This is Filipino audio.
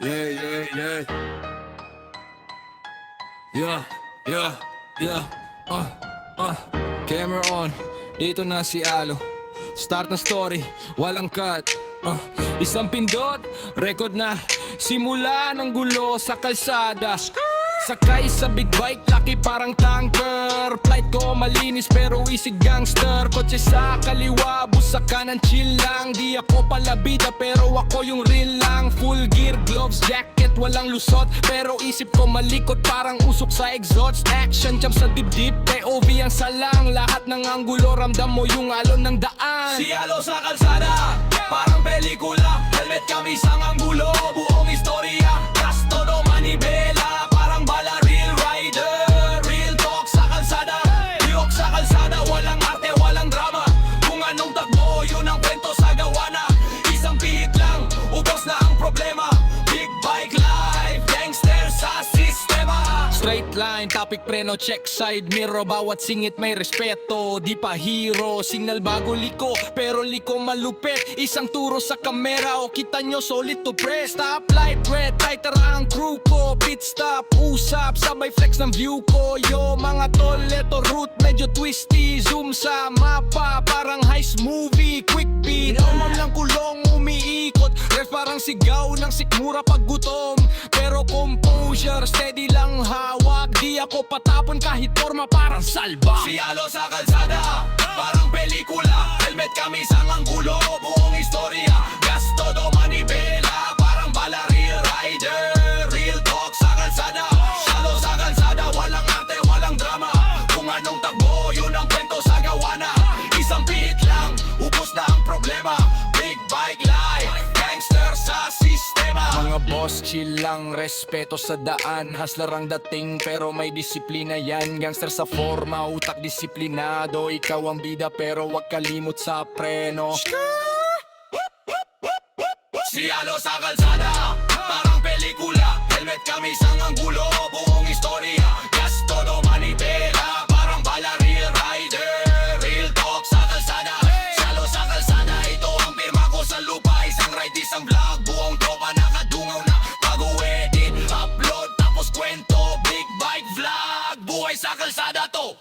Yeah. Yeah. Camera on, dito na si Alo. Start na story, walang cut. Isang pindot, record na. Simula ng gulo sa kalsada. Sakay sa big bike, laki parang tanker. Flight ko malinis pero isig gangster. Kotse sa kaliwa, bus sa kanan, chill lang. Di ako palabida pero ako yung real lang. Full gear, gloves, jacket, walang lusot. Pero isip ko malikot parang usok sa exhaust. Action jump sa dibdib, POV ang salang. Lahat ng anggulo, ramdam mo yung alon ng daan. Si Alo sa kalsada, parang pelikula. Helmet kami sa anggulo, buong istorya. Gas todo manibela, parang bala real rider. Real talk sa kalsada, liyok sa kalsada. Walang arte, walang drama. Kung anong takbo, yun ang kwento sa gawana. Isang pihit lang, ubos na ang problema. Big bike life, gangster sa sistema. Straight line, topic preno, check side mirror. Bawat singit may respeto, di pa hero. Signal bago liko, pero liko malupit. Isang turo sa kamera, o kita nyo solid to press. Stoplight red, tighter ang crew ko. Pit stop, usap, sabay flex ng view ko. Yo mga tol, eto route medyo twisty. Zoom sa mapa, parang heist movie. Quick beat, normal lang kulong umiikot. Ref parang sigaw ng sikmura pag gutom. Pero composure, steady lang hawak. Di ako patapon kahit forma parang salba. Si Alo sa kalsada, parang pelikula. Helmet kami sa anggulo, buong istorya. Gas todo manibela, parang bala real rider. Real talk sa kalsada, Alo sa kalsada. Walang arte, walang drama. Kung anong takbo, yun ang kwento sa gawana. Isang pihit lang, ubos na ang problema. Big bike life, gangster sa sistema. Mga boss, chill lang, respeto sa daan. Hustler ang dating pero may disiplina yan. Gangster sa forma, utak disiplinado. Ikaw ang bida pero wag kalimot sa preno. Si Alo sa kalsada, parang pelikula. Helmet kami sa anggulo, buong istorya. Gas todo manibela, parang bala real rider. Real talk sa kalsada, si Alo sa kalsada. Ito ang pirma ko sa lupa. Isang ride, isang vlog, buong tropa nakadungaw na. Bago edit, upload, tapos kwento. Big bike vlog, buhay sa kalsada to.